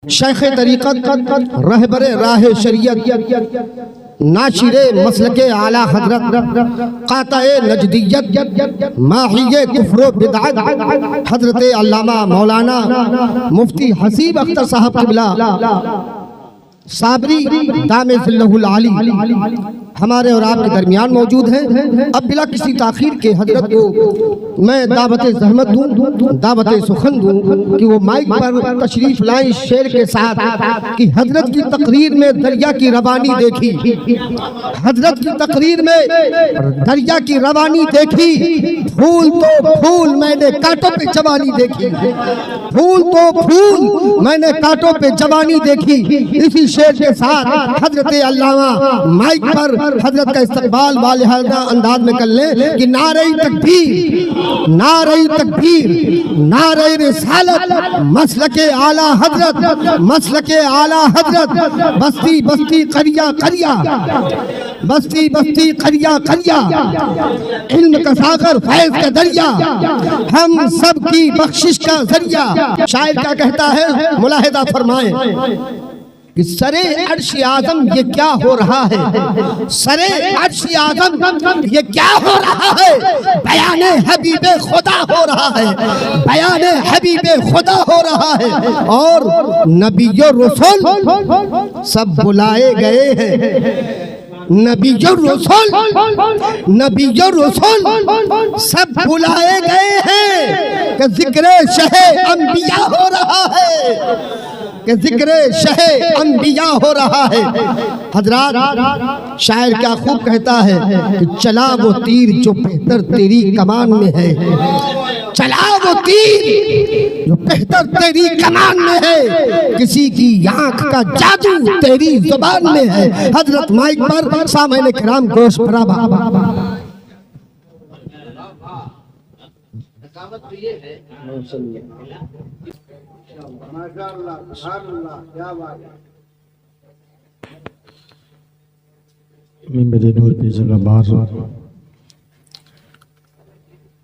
शेख तरीक़त रहबरे राह शरीयत नाशिरे मसलके आला हजरत क़ाताए नजदियत माहिये कुफ्र बिदअत हजरत अल्लामा मौलाना मुफ्ती हसीब अख्तर साहब क़िबला साबरी दामहुल आली हमारे और आपके दरमियान मौजूद हैं। अब बिला किसी ताखीर के हजरत को मैं दावत ज़हमत दूं, दावत सुखन दूं कि वो माइक पर तशरीफ लाएं शेर के साथ कि हजरत की तकरीर में दरिया की रवानी देखी, हजरत की तकरीर में दरिया की रवानी देखी, फूल तो फूल मैंने कांटों पे जवानी देखी, फूल तो फूल मैंने कांटों पे जवानी देखी। इसी शेर के साथ हजरत अल्लामा माइक पर हजरत का इस्तकबाल वाले अंदाज में कर ले कि नारे तकबीर, नारे तकबीर, नारे रिसालत, मसलके आला हजरत, मसलके आला हजरत, बस्ती बस्ती करिया करिया, बस्ती बस्ती करिया करिया, इल्म का सागर फैज का दरिया, हम सब की बख्शिश का जरिया। शायर क्या कहता है, मुलाहिदा फरमाएं कि सरे अर्श आज़म ये क्या हो रहा है, सरे अर्श आज़म ये क्या हो रहा है, बयाने हबीबे खुदा हो रहा है, बयाने हबीबे खुदा हो रहा है। और नबीयो रसूल सब बुलाए गए हैं, नबीयो रसूल, नबीयो रसूल सब बुलाए गए हैं कि जिक्र शहे अंबिया हो रहा है, कि जिक्र शहे अंबिया हो रहा है। हजरात, शायर क्या खूब कहता है कि चला वो तीर जो बेहतर तेरी कमान में है, चला वो तीर जो बेहतर तेरी कमान में है, किसी की आंख का जादू तेरी जुबान में है। हजरत माइक पर सामने किराम गोश भरा मेरे नूर पे जगह बार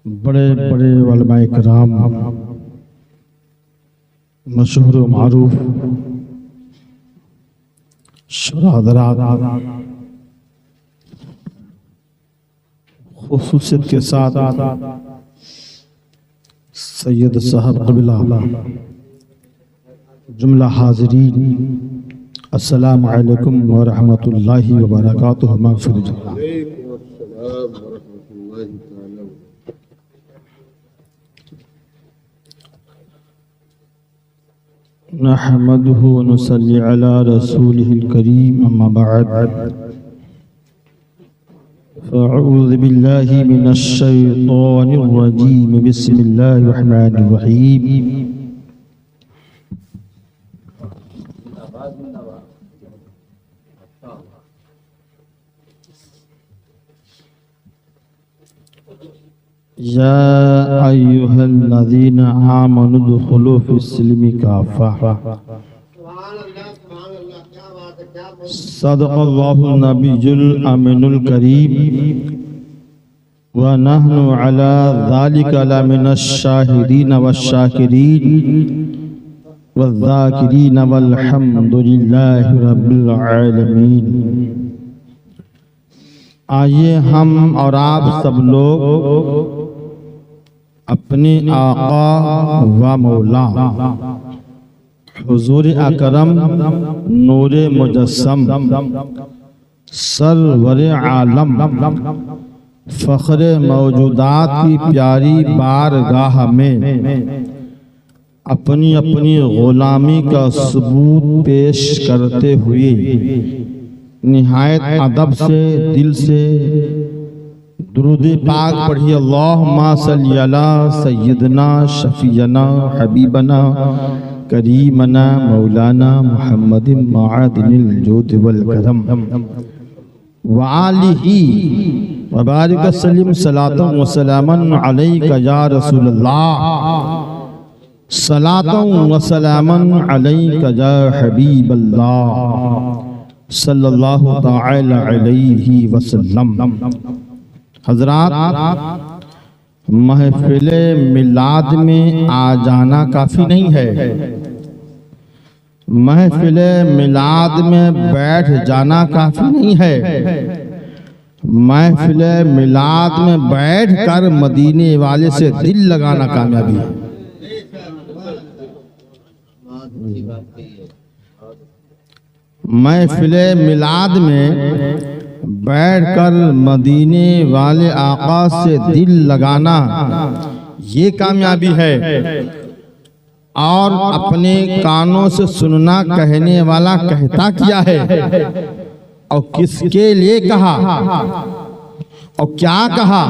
बड़े बड़े उलमाए किराम, मशहूर व मारूफ शुहरात, खुसूसियत के साथ सैयद साहब क़िबला, जुमला हाज़रीन, अस्सलामु अलैकुम व रहमतुल्लाहि व बरकातुहू। मग़फ़िरत नहमदुहु व नुसल्ली अला रसूलिहिल करीम, अम्मा बअद। फ़अऊज़ु बिल्लाहि मिनश शैतानिर रजीम, बिस्मिल्लाहिर रहमानिर रहीम। या अय्युहल्लज़ीना आमनु दुख़ुलू फ़िस्सिल्मि काफ़ा, सदक़ल्लाहुन नबियुल अमीनुल करीम, व नहनु अला ज़ालिका लमिनश शाहिदीन वश्शाकिरीन वज़्ज़ाकिरीन वल्हम्दुलिल्लाहि रब्बिल आलमीन। आइए हम और आप सब लोग अपने आका व मौला हुजूर अकरम नूरे मुजस्सम सरवरे आलम फ़ख्रे मौजूदात की प्यारी बारगाह में अपनी अपनी ग़ुलामी का सबूत पेश करते हुए निहायत अदब से दिल से दुरूद पाक पढ़ी। अल्लाहुम्मा सल्ली अला सय्यदना शफीयना हबीबना करीमना मौलाना मुहम्मदिन मआदिनिल जूद वल करम व आलिही व बारिक वसल्लिम सलातन व सलामन अलैका या रसूलल्लाह, सलातन व सलामन अलैका या हबीबल्लाह सल्लल्लाहु तआला अलैहि वसल्लम। हजरात, महफिले मिलाद में आ जाना काफ़ी नहीं है, महफिल मिलाद में बैठ जाना काफी नहीं है, महफिल मिलाद में बैठ कर मदीने वाले से दिल लगाना कामयाबी है। महफिल मिलाद में बैठकर मदीने वाले आका से दिल लगाना ये कामयाबी है। और अपने कानों से सुनना कहने वाला कहता क्या है और किसके लिए कहा और क्या कहा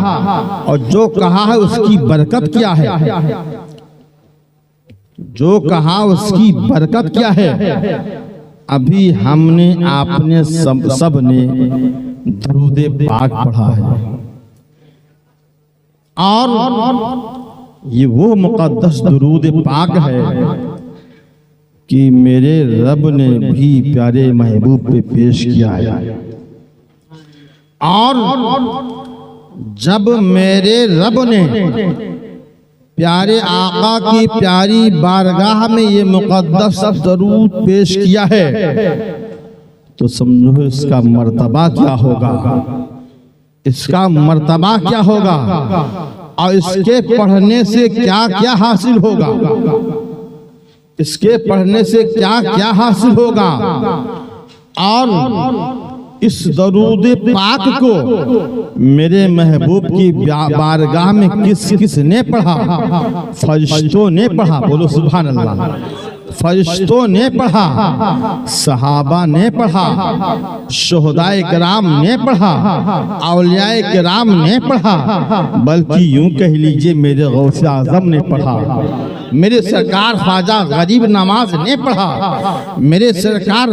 और जो कहा है उसकी बरकत क्या है, जो कहा उसकी बरकत क्या है। अभी हमने आपने सब ने दुरूद पाक पढ़ा है और ये वो मुक़द्दस दुरूद पाक है कि मेरे रब ने भी प्यारे महबूब पे पेश किया है। और जब मेरे रब ने प्यारे आका की प्यारी बारगाह में ये मुक़द्दस दरूद पेश किया है तो समझो इसका मर्तबा क्या होगा, इसका मर्तबा क्या होगा और इसके पढ़ने से क्या क्या हासिल होगा, इसके पढ़ने से क्या क्या हासिल होगा। और इस दरूद पाक को मेरे महबूब की बारगाह में किस किस ने पढ़ा, फरिश्तों ने पढ़ा, बोलो सुभान अल्लाह। फरिश्तों ने पढ़ा, सहाबा ने पढ़ा, शुहदाए किराम ने पढ़ा, औलियाए किराम ने पढ़ा, बल्कि यूं कह लीजिए मेरे गौसे आजम ने पढ़ा, मेरे सरकार ख्वाजा गरीब नवाज ने पढ़ा, मेरे सरकार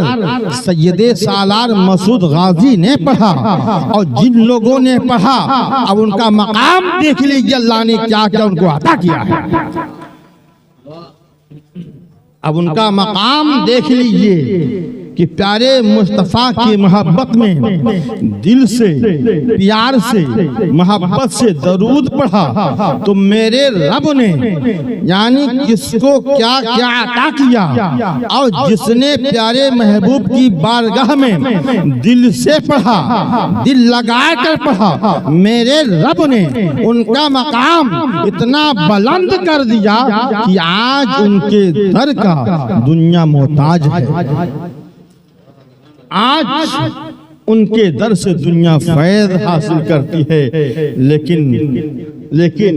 सैयदे सालार मसूद गाजी ने पढ़ा। और जिन लोगों ने पढ़ा अब उनका मकाम देख लीजिए अल्लाह ने क्या क्या उनको अता किया है। अब उनका मकाम देख लीजिए कि प्यारे मुस्तफ़ा की मोहब्बत में दिल से प्यार से मोहब्बत से दरूद पढ़ा तो मेरे रब ने यानी किसको क्या क्या अता किया। और जिसने प्यारे महबूब की बारगाह में दिल से पढ़ा, दिल लगा कर पढ़ा, मेरे रब ने उनका मकाम इतना बुलंद कर दिया कि आज उनके दर का दुनिया मोहताज है। आज उनके दर से दुनिया फैज़ हासिल करती है। लेकिन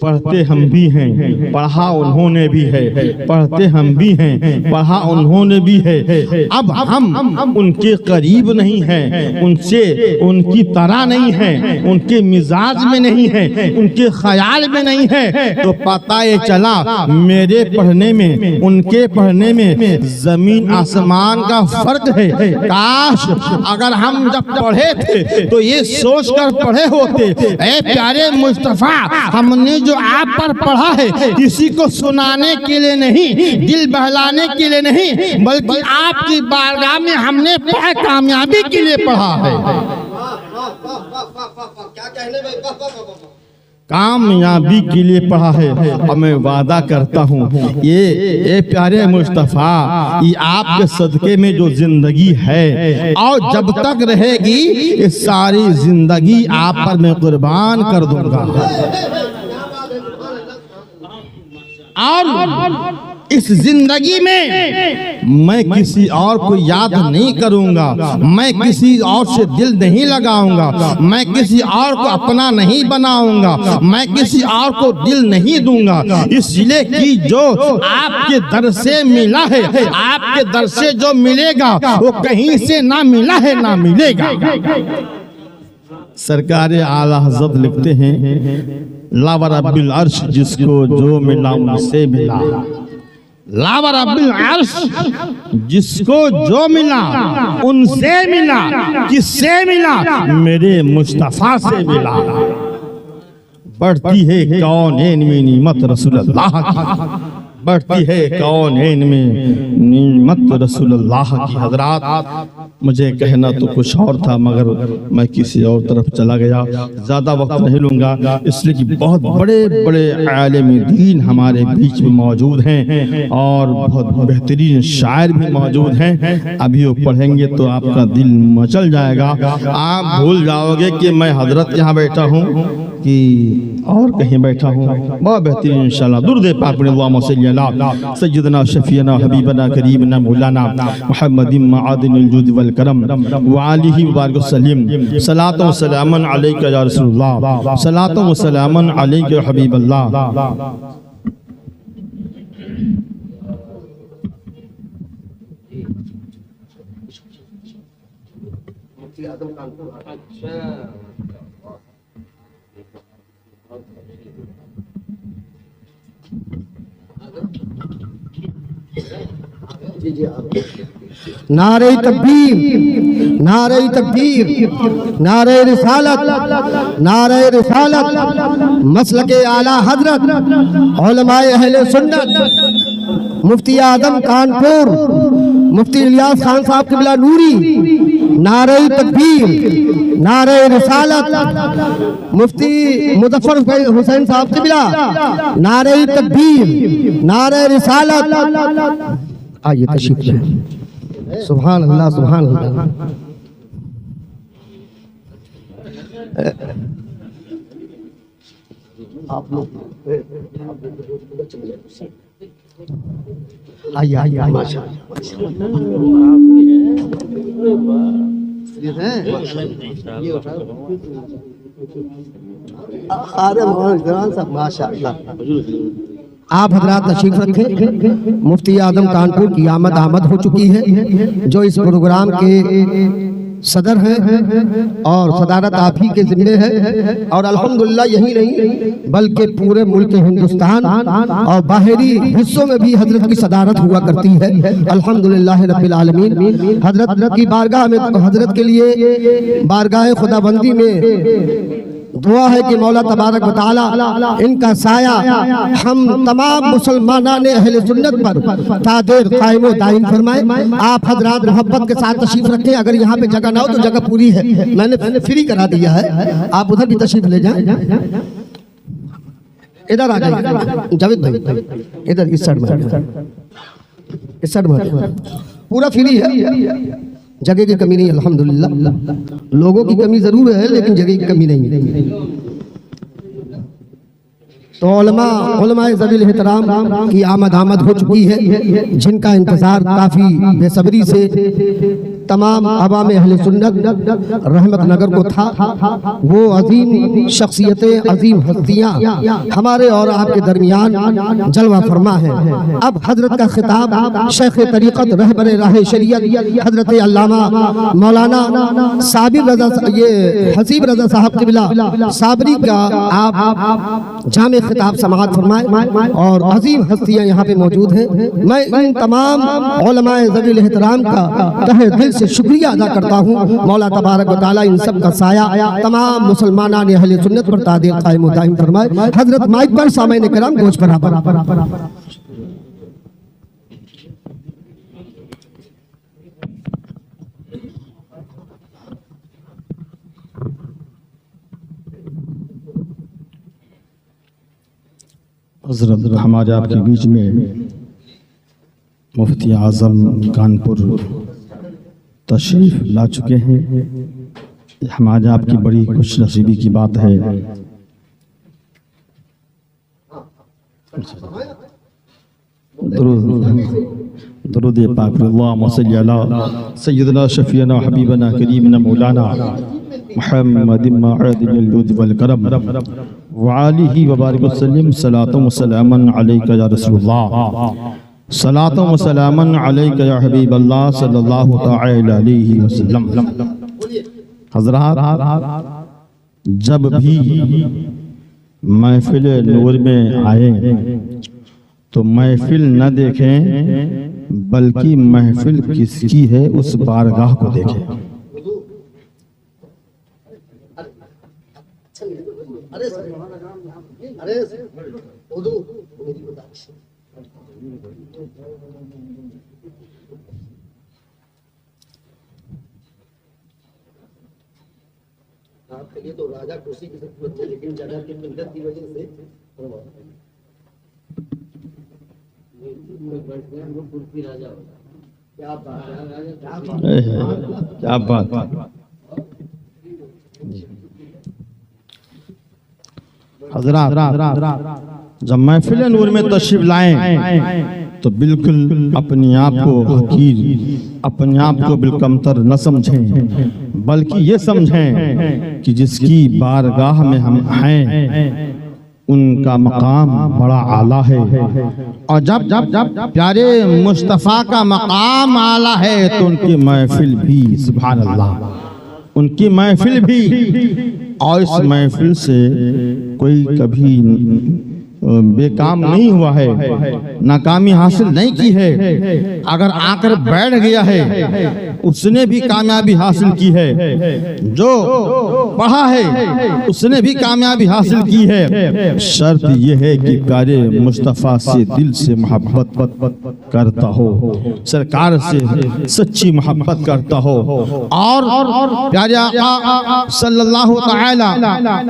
पढ़ते हम भी हैं, पढ़ा उन्होंने भी है, पढ़ते हम भी हैं, पढ़ा उन्होंने भी है। अब हम उनके करीब नहीं हैं, उनसे उनकी तरह नहीं है, उनके मिजाज में नहीं है, उनके ख्याल में नहीं है। तो पता ये चला मेरे पढ़ने में उनके पढ़ने में जमीन आसमान का फर्क है। काश अगर हम जब पढ़े थे तो ये सोच कर पढ़े होते, ऐ प्यारे मुस्तफ़ा हमने जो आप पर पढ़ा है किसी को सुनाने के लिए नहीं, दिल बहलाने के लिए नहीं, बल्कि आपकी बारगाह में हमने पढ़ा कामयाबी के लिए पढ़ा है। क्या कहने भाई, कामयाबी के लिए पढ़ा है। और मैं वादा करता हूँ ये प्यारे मुस्तफ़ा ये आपके सदके में जो जिंदगी है और जब तक रहेगी ये सारी जिंदगी आप पर मैं कुर्बान कर दूंगा। और इस जिंदगी में मैं किसी और को याद नहीं करूंगा, मैं किसी और से दिल नहीं लगाऊंगा, मैं किसी और को अपना नहीं बनाऊंगा, मैं किसी और को दिल नहीं दूंगा। इसलिए कि जो आपके दर से मिला है, आपके दर से जो मिलेगा वो कहीं से ना मिला है ना मिलेगा। सरकार आला हज़रत लिखते हैं ला रब्बिल अर्श जिसको जो मिला उनसे मिला, ला रब्बिल अर्श जिसको जो मिला उनसे मिला, किससे मिला, मेरे मुस्तफ़ा से मिला। बढ़ती है कौन में निमत रसूलुल्लाह की, बढ़ती है कौनैन में निमत रसूलुल्लाह की। हजरात, मुझे कहना तो कुछ और था मगर मैं किसी और तरफ चला गया। ज़्यादा वक्त नहीं लूँगा, इसलिए कि बहुत बड़े बड़े आलिम दीन हमारे बीच में मौजूद हैं और बहुत बेहतरीन शायर भी मौजूद हैं। अभी वो पढ़ेंगे तो आपका दिल मचल जाएगा, आप भूल जाओगे कि मैं हजरत यहाँ बैठा हूँ कि और कहीं बैठा हूँ। बहुत बेहतरीन इंशाल्लाह। दुरूद पाक में अल्लाहुम्मा सल्ली अला सय्यदना शफीना हबीबना करीमना मौलाना मुहम्मदिन मआदिनिल जुद वल करम व आलिहि व बारिक वसल्लम। सलातो व सलामन अलैका या रसूलुल्लाह, सलातो व सलामन अलैका या हबीबल्लाह। नारे तकबीर, नारे तकबीर, नारे रिसालत, नारे रिसालत, मसलके आला हजरत, उलमाए अहले सुन्नत, मुफ्ती आजम कानपुर, मुफ्ती इलियास खान साहब क़िबला नूरी, नारे तकबीर, नारे रिसालत, मुफ्ती मुजफ्फर हुसैन साहब क़िबला, नारे तकबीर, नारे रिसालत। आइए तशरीफ लें। सुभान अल्लाह, सुभान अल्लाह। आप लोग आइए आइए माशाअल्लाह। आप हजरात तशरीफ रखें। मुफ्ती आजम कानपुर की आमद हो चुकी है, जो इस प्रोग्राम के सदर हैं और सदारत आप ही के जिम्मे है। और अल्हम्दुलिल्लाह यही नहीं बल्कि पूरे मुल्क हिंदुस्तान और बाहरी हिस्सों में भी हजरत की सदारत हुआ करती है। अल्हम्दुलिल्लाह रब्बिल आलमीन। हजरत की बारगाह में, हजरत के लिए बारगाह खुदाबंदी में दुआ है कि मौला तबारक व तआला इनका साया हम तमाम मुसलमानाने अहले सुन्नत पर तादेर कायम व दायम फरमाए। आप हजरात मोहब्बत के साथ तशरीफ रखें। अगर यहाँ पे जगह ना हो तो जगह पूरी है, मैंने फ्री करा दिया है, आप उधर भी तशरीफ ले जाएं। इधर आ जाइए जावेद भाई, इधर इस साइड में, इस साइड में पूरा फ्री है, जगह की कमी नहीं। अल्हम्दुलिल्लाह लोगों की कमी जरूर है लेकिन जगह की कमी नहीं। तो उलमाए ज़वील एहतराम की आमद हो चुकी है, जिनका इंतजार काफी बेसब्री से तमाम अवाम अहले सुन्नत रहमत नगर को था। वो अजीम शख्सियतें, अजीम हस्तियाँ हमारे और आपके दरमियान जलवा फरमा है। अब हजरत का खिताब शेख तरीक़त रहबर राह शरीयत हजरत अल्लामा मौलाना साबिर रज़ा, ये हसीब रज़ा साहब क़िबला साबरी का आप जामे खिताब समाअत फरमाए और अजीम हस्तियाँ यहाँ पे मौजूद हैं। मैं इन तमाम उलमाए ज़वील एहतराम का तहे दिल से शुक्रिया अदा करता हूँ। मौला तबारक व तआला इन सब का साया तमाम मुसलमानान अहले सुन्नत पर तादेर कायम व दायम फरमाए। हजरत माइक पर सामईन किराम गोश पर हज़रत हमारे आपके बीच में मुफ्ती आज़म कानपुर तशरीफ़ ला चुके हैं। हमारे आपकी बड़ी खुश नसीबी की बात है। दुरूद पाक अल्लाहुम्मा सल्ली अला सय्यदना शफीना हबीबना करीमना मौलाना मुहम्मदिन मआदिनिल जुद वल करम व आलिहि व बारिक वसल्लम। सलातो व सलामन अलैका या रसूलुल्लाह, सलातो व सलामन अलैका या हबीबल्लाह सल्लल्लाहु तआला अलैहि वसल्लम। हज़रात, जब भी महफिल नूर में आए तो महफिल न देखें बल्कि महफिल किसकी है उस बारगाह को देखें। आपके लिए तो राजा कुर्सी की जरूरत है, लेकिन जगह की किल्लत की वजह से कुर्सी राजा होगा। क्या बात है राजा, क्या बात। हज़रात, जब महफिल नूर में तशरीफ लाएं तो बिल्कुल अपने आप को हकीर, अपने आप को बिल्कमतर न समझें, बल्कि ये समझें कि जिसकी बारगाह में हम हैं उनका मकाम बड़ा आला है। और जब प्यारे मुस्तफ़ा का मकाम आला है तो उनकी महफिल भी, सुभान अल्लाह, उनकी महफिल भी, और इस महफिल से कोई कभी बेकाम नहीं हुआ है, नाकामी हासिल नहीं की है। अगर आकर बैठ गया है उसने भी कामयाबी हासिल की है, जो पढ़ा है उसने भी कामयाबी हासिल की है। शर्त यह है कि प्यारे मुस्तफ़ा से दिल से मोहब्बत करता हो, सरकार से सच्ची मोहब्बत करता हो, और प्यारे आका सल्लल्लाहु तआला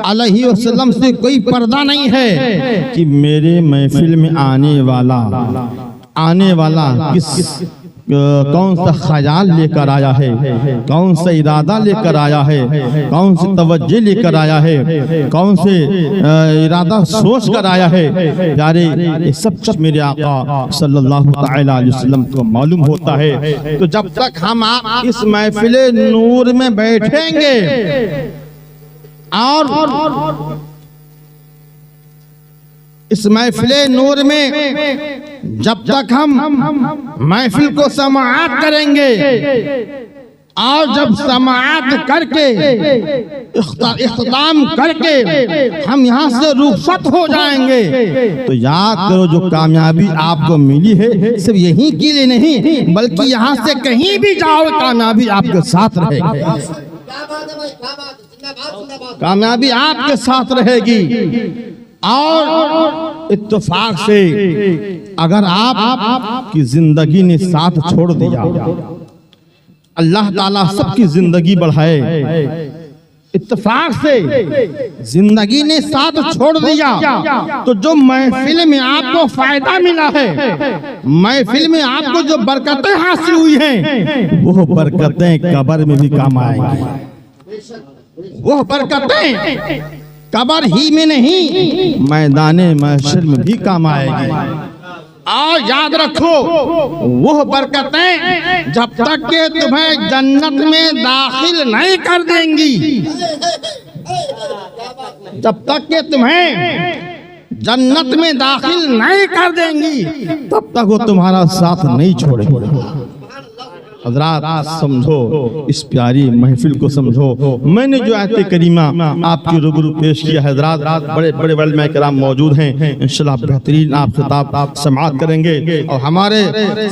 अलैहि वसल्लम से कोई पर्दा नहीं है कि मेरे महफिल में आने वाला किस कौन सा ख्याल लेकर आया है, कौन सा इरादा लेकर आया है, कौन सी तवज्जो लेकर आया है, कौन से इरादा सोच कर आया है। प्यारे ये सब कुछ मेरे आका सल्लल्लाहु तआला अलैहि वसल्लम को मालूम होता है। तो जब तक हम आप इस महफिल नूर में बैठेंगे और इस महफिल नूर में जब तक हम महफिल को समाअत करेंगे, और जब समाअत करके इख्तिताम करके हम यहाँ से रुखसत हो जाएंगे, तो याद करो जो कामयाबी आपको मिली है सिर्फ यहीं के लिए नहीं, बल्कि यहाँ से कहीं भी जाओ कामयाबी आपके साथ रहेगी, कामयाबी आपके साथ रहेगी। और इत्तेफाक से अगर आप की जिंदगी ने साथ छोड़ दिया, अल्लाह ताला सबकी जिंदगी बढ़ाए, इत्तेफाक से जिंदगी ने साथ छोड़ दिया, तो जो महफिल में आपको फायदा मिला है, महफिल में आपको जो बरकतें हासिल हुई हैं, वो बरकतें कब्र में भी काम आएंगी। वो बरकतें कब्र ही में नहीं, मैदाने महशर में भी काम आएगी। और याद रखो वो बरकतें जब तक के तुम्हें जन्नत में दाखिल नहीं कर देंगी, जब तक के तुम्हें जन्नत में दाखिल नहीं कर देंगी, तब तक वो तुम्हारा साथ नहीं छोड़ेंगे। हज़रात समझो, इस प्यारी महफिल को समझो। मैंने जो आयत करीमा आपके रूबरू पेश किया है, हज़रात बड़े बड़े उलमा किराम मौजूद हैं, इंशाअल्लाह बेहतरीन आप खिताब समाअत करेंगे। और हमारे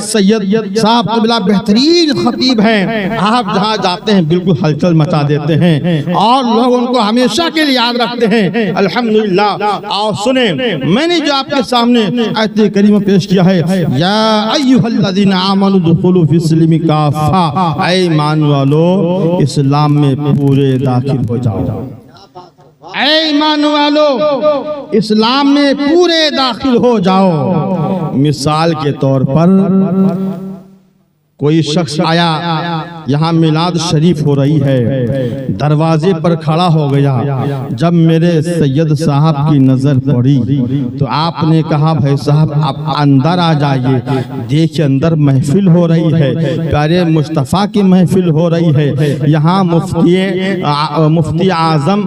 सैयद साहब क़िबला बेहतरीन खतीब हैं, आप जहाँ जाते हैं बिल्कुल हलचल मचा देते हैं और लोग उनको हमेशा के लिए याद रखते हैं, अल्हम्दुलिल्लाह। और सुने, मैंने जो आपके सामने आयत करीमा पेश किया है, या अय्युहल्लज़ीना आमनू दुखुलू फिस्सिल्मी काफ़ा, ऐ ईमान वालो इस्लाम में पूरे दाखिल हो जाओ, ऐ ईमान वालो इस्लाम में पूरे दाखिल हो जाओ। मिसाल के तौर पर कोई शख्स आया, यहाँ मिलाद शरीफ हो रही है, दरवाजे पर खड़ा हो गया, जब मेरे सैयद साहब की नजर पड़ी तो आपने कहा भाई साहब आप अंदर आ जाइए, देखिए अंदर महफिल हो रही है, प्यारे मुस्तफ़ा की महफिल हो रही है। यहाँ मुफ्ती आज़म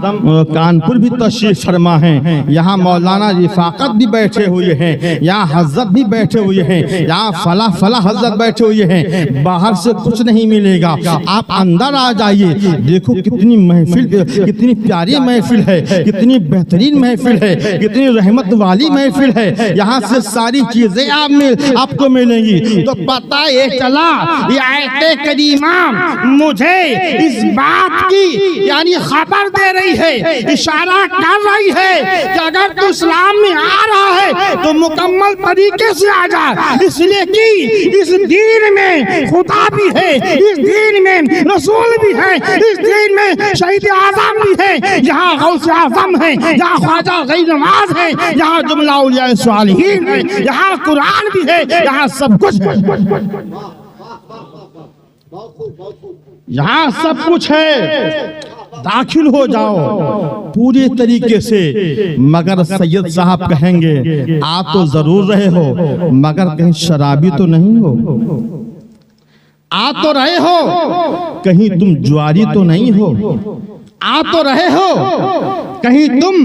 कानपुर भी तशरीफ फरमा हैं, यहाँ मौलाना रिफाकत भी बैठे हुए हैं, यहाँ हज़रत भी बैठे हुए हैं, यहाँ फला फला हज़रत बैठे हुए हैं। बाहर से कुछ नहीं मिलेगा, मिलेगा। आप अंदर आ जाइए, देखो कितनी महफिल, कितनी प्यारी महफिल है, कितनी बेहतरीन महफिल है, कितनी रहमत वाली महफिल है। यहाँ से सारी चीजें आपको मिलेंगी। तो पता ये चला, ये आयत करीमा मुझे इस बात की यानी खबर दे रही है, इशारा कर रही है कि अगर तू इस्लाम में आ रहा है तो मुकम्मल तरीके से आ जा। इसलिए कि इस दीन में खुदा भी है, इस दीन में रसूल भी है, इस दीन में शहीद आजम भी है, यहाँ गौस आजम है, यहाँ ख्वाजा गैर नवाज है, यहाँ जुमला औलिया सालिहीन है, यहाँ कुरान भी है, यहाँ सब कुछ है, यहाँ सब कुछ है। दाखिल हो जाओ पूरे तरीके से। मगर सैयद साहब कहेंगे आ तो जरूर रहे हो, मगर कहीं शराबी तो नहीं हो। आ तो रहे हो, कहीं तुम जुआरी तो नहीं हो। आ तो रहे हो, कहीं तुम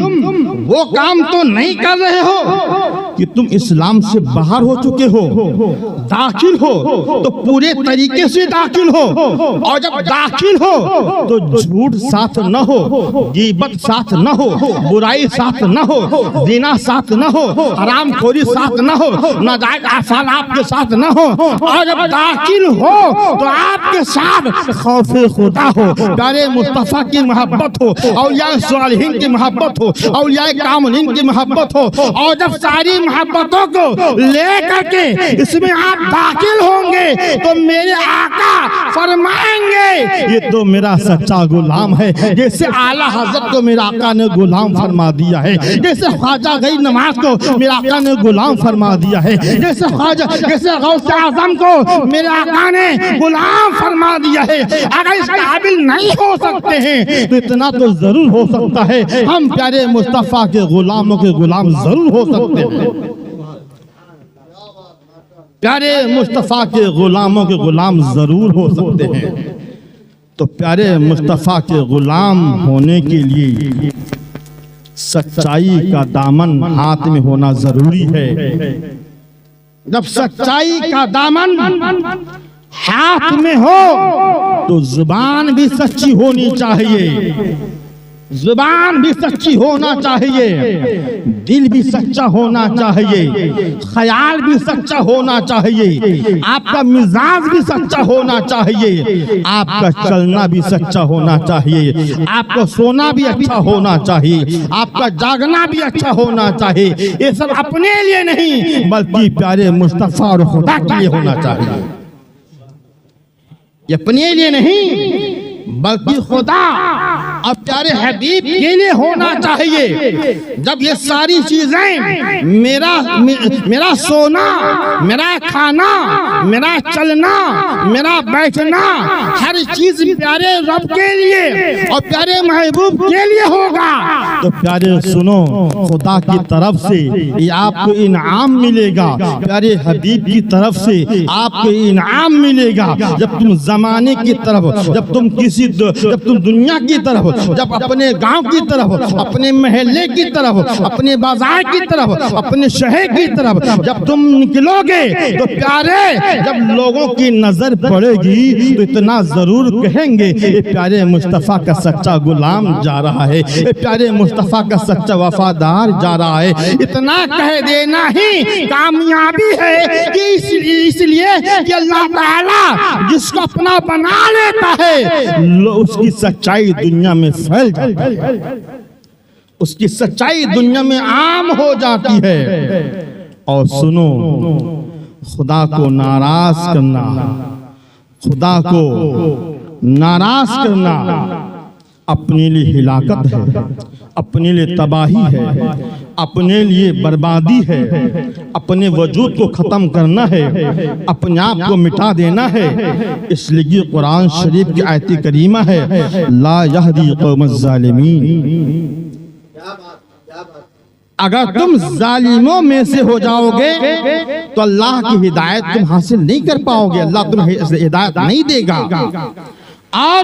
वो काम तो नहीं कर रहे हो कि तुम इस्लाम से बाहर हो चुके हो। दाखिल हो तो पूरे तरीके से दाखिल हो, और जब दाखिल हो तो झूठ साथ न हो, गीबत साथ न हो, बुराई साथ न हो, ज़िना साथ न हो, हरामखोरी साथ न हो, नाजायज आसान आपके साथ न हो। और जब दाखिल हो तो आपके साथ खौफे खुदा हो, प्यारे मुस्तफा की मोहब्बत हो, औलिया सालिहीन की मोहब्बत हो, औलिया कामिलीन की मोहब्बत हो। और जब सारी मोहब्बतों को लेकर के इसमें आप दाखिल होंगे तो मेरे आका फरमाएंगे ये तो मेरा सच्चा गुलाम है। जैसे आला हजरत को मेरे आका ने गुलाम फरमा दिया है, जैसे ख्वाजा गई नमाज को मेरे आका ने गुलाम फरमा दिया है, जैसे ख्वाजा जैसे गौस आजम को मेरे आका ने गुलाम फरमा दिया है। अगर इस काबिल नहीं हो सकते हैं तो इतना तो जरूर हो सकता है, हम प्यारे मुस्तफा के गुलामों के गुलाम जरूर हो सकते हैं। प्यारे मुस्तफा के गुलामों के गुलाम जरूर हो सकते हैं। तो प्यारे मुस्तफा के गुलाम होने के लिए सच्चाई का दामन हाथ में होना जरूरी है। जब सच्चाई का दामन हाथ में हो तो जुबान भी सच्ची होनी चाहिए, जुबान भी सच्ची होना चाहिए, दिल भी सच्चा होना चाहिए, ख्याल भी सच्चा होना चाहिए, आपका मिजाज भी सच्चा होना चाहिए, आपका चलना भी सच्चा होना चाहिए, आपका सोना भी अच्छा होना चाहिए, आपका जागना भी अच्छा होना चाहिए। ये सब अपने लिए नहीं बल्कि प्यारे मुस्तफा और खुदा के लिए होना चाहिए। ये अपने लिए नहीं बल्कि खुदा और प्यारे हबीब के लिए होना चाहिए। जब ये सारी चीजें मेरा सोना, मेरा खाना, मेरा चलना, मेरा बैठना, हर चीज प्यारे रब के लिए और प्यारे महबूब के लिए होगा तो प्यारे सुनो, खुदा की तरफ से ये आपको इनाम मिलेगा, प्यारे हबीब की तरफ से आपको इनाम मिलेगा। जब तुम जमाने की तरफ, जब तुम दुनिया की तरफ, जब अपने गांव की तरफ, अपने महल्ले की तरफ, अपने बाजार की तरफ, अपने शहर की तरफ जब तुम निकलोगे तो प्यारे जब लोगों की नजर पड़ेगी तो इतना जरूर कहेंगे ये प्यारे मुस्तफा का सच्चा गुलाम जा रहा है, ये प्यारे मुस्तफा का सच्चा वफादार जा रहा है। इतना कह देना ही कामयाबी है कि इसलिए कि अल्लाह ताला जिसको अपना बना लेता है उसकी सच्चाई दुनिया में फैल जाती है, उसकी सच्चाई दुनिया में आम हो जाती है। और सुनो, खुदा को नाराज करना, खुदा को नाराज करना अपने लिए हिलाकत है, अपने लिए तबाही है, अपने लिए बर्बादी है, अपने वजूद को ख़त्म करना है, अपने आप को मिटा देना है। इसलिए कुरान शरीफ की आयत करीमा है ला यहदी कौमज़ ज़ालिमीन। अगर तुम जालिमों में से हो जाओगे तो अल्लाह की हिदायत तुम हासिल नहीं कर पाओगे, अल्लाह तुम्हें हिदायत नहीं देगा। और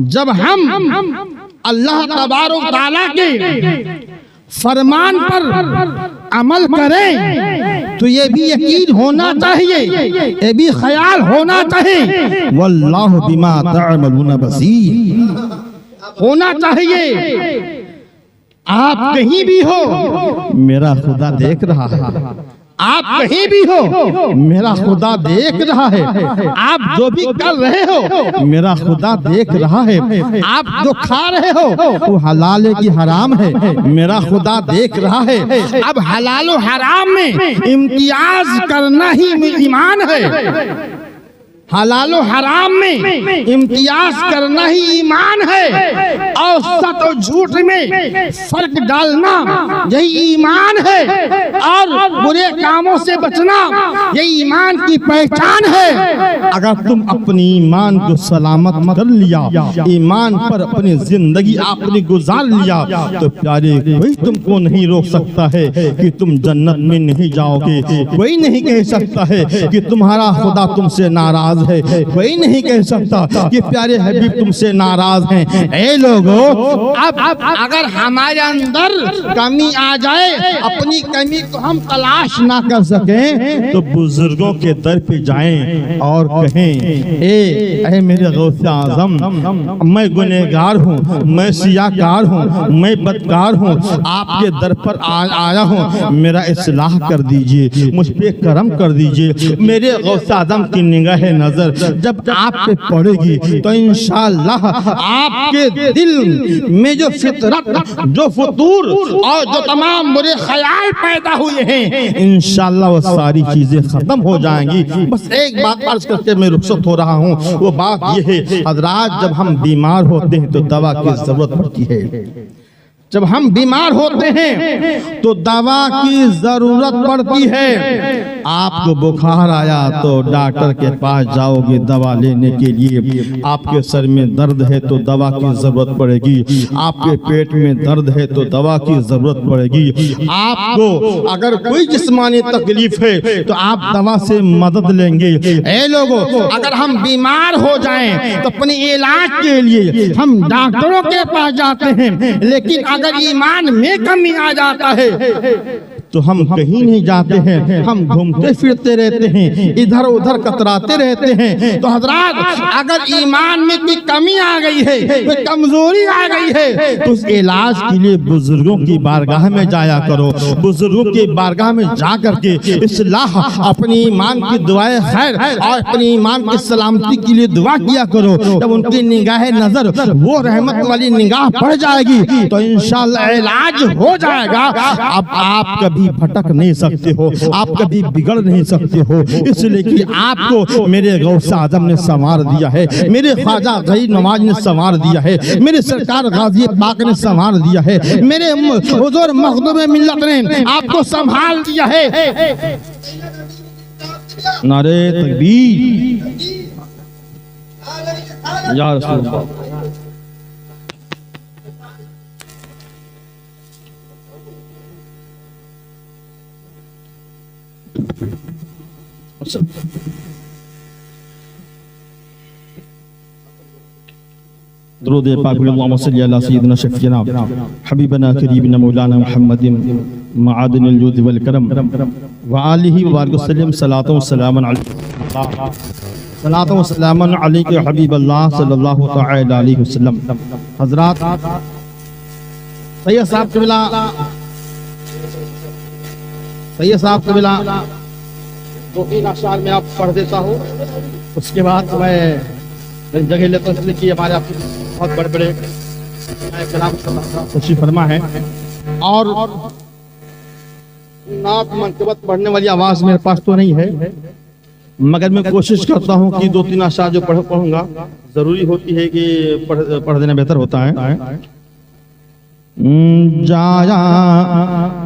जब हम अल्लाह तबारक तआला के फरमान पर अमल करें तो ये भी यकीन होना चाहिए, ये भी ख्याल होना चाहिए, वल्लाहु बिमा तअमलून बसीर, होना चाहिए। आप कहीं भी हो मेरा खुदा देख रहा है, आप कहीं भी हो मेरा खुदा देख रहा है, आप जो भी कर रहे हो मेरा खुदा देख रहा है, आप जो खा रहे हो वो हलाल है कि हराम है मेरा खुदा देख रहा है। अब हलाल और हराम में इम्तियाज करना ही ईमान है, हलाल और हराम में इम्तियाज करना ही ईमान है, और सच और झूठ में फर्क डालना यही ईमान है, और बुरे कामों से बचना यही ईमान की पहचान है। अगर तुम अपनी ईमान को सलामत कर लिया, ईमान पर अपनी जिंदगी आपने गुजार लिया, तो प्यारे कोई तुमको नहीं रोक सकता है कि तुम जन्नत में नहीं जाओगे, कोई नहीं कह सकता है कि तुम्हारा खुदा तुमसे नाराज है, कोई नहीं कह सकता कि प्यारे हबीब तुमसे नाराज हैं। ए लोगों, अब अगर हमारे अंदर कमी आ जाए, अपनी कमी को हम तलाश ना कर सकें, तो बुजुर्गों के दर पे जाएं और कहें, ए मेरे गौसे आजम, मैं गुनहगार हूँ, मैं सियाकार हूँ, मैं बदकार हूँ, आपके दर पर आया हूँ, मेरा इस्लाह कर दीजिए, मुझ पे करम कर दीजिए। मेरे गौसे आजम की निगाह नजर जब आप पे पड़ेगी तो इंशाअल्लाह आपके दिल में जो फितरत, जो फतूर और जो तमाम बुरे ख्याल पैदा हुए हैं, इंशाअल्लाह वो सारी चीजें खत्म हो जाएंगी। बस एक बात अर्ज करके मैं रुखसत हो रहा हूँ, वो बात ये है हज़रात, जब हम बीमार होते हैं तो दवा की जरूरत पड़ती है। जब हम बीमार होते हैं तो दवा की जरूरत पड़ती है। आपको बुखार आया तो डॉक्टर के पास जाओगे दवा लेने के लिए, आपके सर में दर्द है तो दवा की जरूरत पड़ेगी, आपके पेट में दर्द है तो दवा की जरूरत पड़ेगी, आपको अगर कोई जिस्मानी तकलीफ है तो आप दवा से मदद लेंगे। ऐ लोगों, अगर हम बीमार हो जाएं तो अपने इलाज के लिए हम डॉक्टरों के पास जाते हैं, लेकिन अगर ईमान में कमी आ जाता है तो हम कहीं नहीं जाते हैं, हम घूमते फिरते रहते हैं, इधर उधर कतराते रहते हैं। तो हजरात, अगर ईमान में कोई कमी आ गई है, कोई कमजोरी आ गई है, तो उस इलाज के लिए बुजुर्गों की बारगाह में जाया करो, बुजुर्गों की बारगाह में जा करके इस्लाह, अपनी ईमान की दुआएं खैर और अपनी ईमान की सलामती के लिए दुआ किया करो। जब उनकी निगाह नजर वो रहमत वाली निगाह पड़ जाएगी तो इंशाअल्लाह इलाज हो जाएगा। अब आप कभी भटक नहीं सकते हो, आप कभी बिगड़ नहीं सकते हो, इसलिए कि आपको मेरे गौसे आजम ने संवार दिया है, मेरे ख्वाजा गरीब नवाज ने संवार दिया है, मेरे सरकार गाजी पाक ने संवार दिया है, मेरे हुजूर मखदूम मिल्लत ने आपको संभाल दिया है। नारे तकबीर या रसूल अल्लाह। दरूद पाक अल्लाहुम्मा सल्ली अला सय्यिदिना शफीना हबीबना करीबना मौलाना मुहम्मदिन मआदिनिल जुद वल करम व आलिहि व बारिक वसल्लम सलातो व सलामन अलैका हबीब अल्लाह सल्लल्लाहु तआला अलैहि वसल्लम। हजरात, सैयद साहब कबिला 2-3 अशआर में आप पढ़ देता हूँ, उसके बाद मैं जगह लेता हूँ कि हमारे आप बहुत बड़े बड़े कलाम खुशी फरमा है और नात मंकबत पढ़ने वाली आवाज मेरे पास तो नहीं है, मगर मैं कोशिश करता हूँ कि 2-3 अशआर जो पढ़ूंगा, जरूरी होती है कि पढ़ देना बेहतर होता है। जाया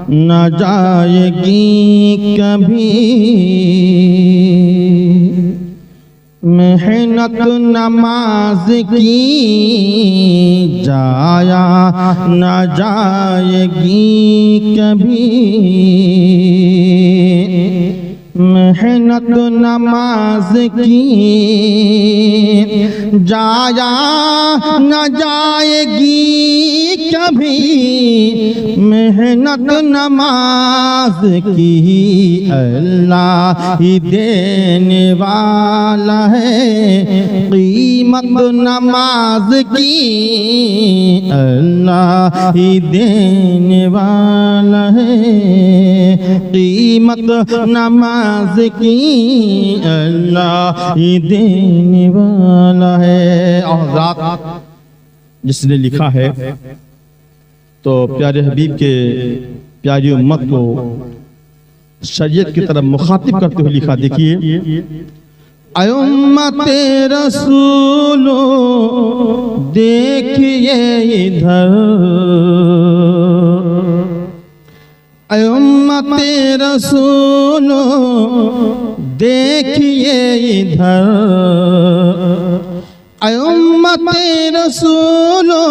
न जाएगी कभी मेहनत नमाज की, जाया न जाएगी कभी मेहनत नमाज की, जाया न जाएगी कभी मेहनत नमाज की, अल्लाह ही देने वाला है कीमत नमाज की, अल्लाह ही देने वाला है कीमत नमाज की, अल्लाह ही देने वाला है। और रात जिसने लिखा है तो प्यारे हबीब के प्यारी उम्मत को शरीयत की तरफ मुखातिब करते हुए लिखा, देखिए, ऐ उम्मते रसूलो देखिए इधर, ऐ उम्मते रसूलो देखिए इधर, ऐ उम्मते रसूलो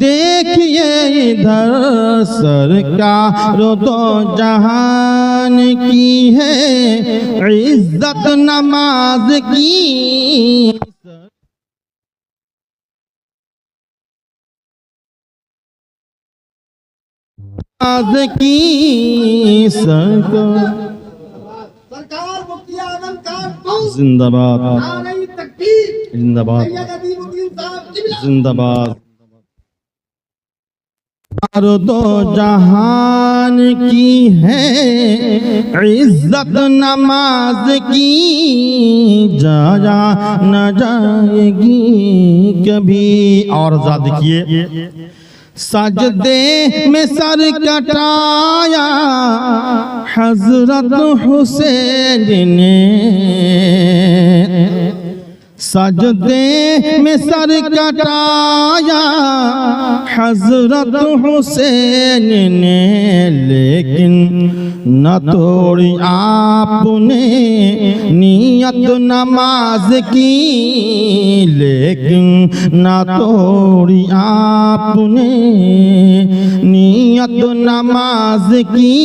देखिए इधर, सरकार दो जहान की है इज्जत नमाज की, नमाज की सरकार मुफ्ती आजम कानपुर जिंदाबाद, नारे तकबीर, जिंदाबाद, सैयद अदीबुद्दीन साहब किबला जिंदाबाद। और दो जहान की है इज्जत नमाज की, जाया न जाएगी कभी। और ज़्यादा देखिए, सजदे में सर कटाया हजरत हुसैन ने, सजदे में सर कटाया हजरत हुसैन ने, लेकिन न तोड़ी आपने नियत नमाज की, लेकिन न तोड़ी आपने नियत नमाज की,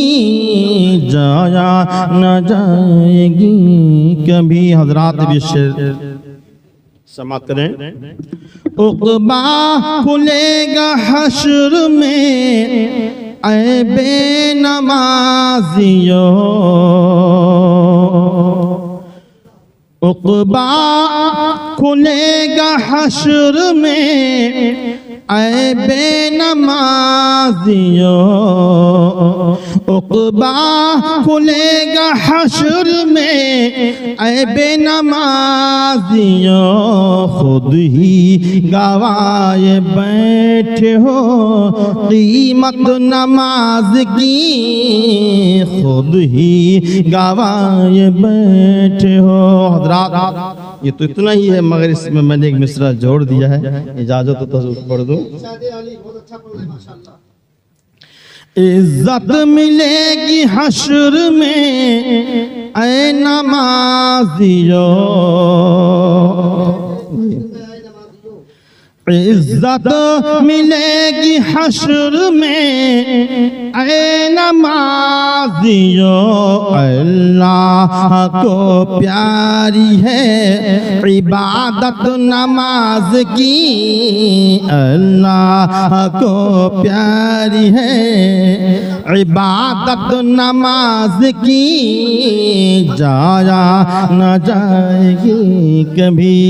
जाया न जाएगी कभी। हजरात भी शेर समाप्त करें। उक़बा खुलेगा हश्र में ऐ बेनमाजियो, उक़बा खुलेगा हश्र में ऐ बेनमाजियो, उक़बा खुलेगा हश्र में ऐ बेनमाजियो, खुद ही गवाए बैठे हो कीमत नमाज की, खुद ही गवाए बैठे हो। हज़रात ये तो इतना ही है, मगर इसमें मैंने एक मिसरा जोड़ दिया है, इजाजत तो पढ़ दूं। इज्जत मिलेगी हश्र में ऐ नमाजियो, इज्जत मिलेगी हश्र में ऐ नमाजियो, अल्लाह को प्यारी है इबादत नमाज की, अल्लाह को प्यारी है इबादत नमाज की, जाया न जाएगी कभी।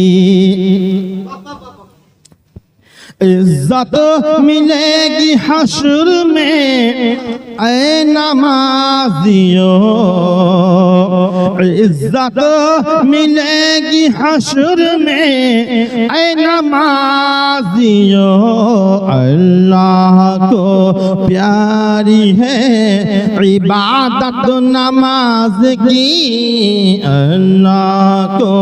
इज्जत मिलेगी हश्र में ऐ नमाजियो, इज्जत मिलेगी हश्र में ऐ नमाजियो, अल्लाह को प्यारी है इबादत नमाज की, अल्लाह को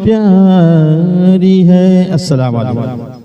प्यारी है। अस्सलाम वालेकुम।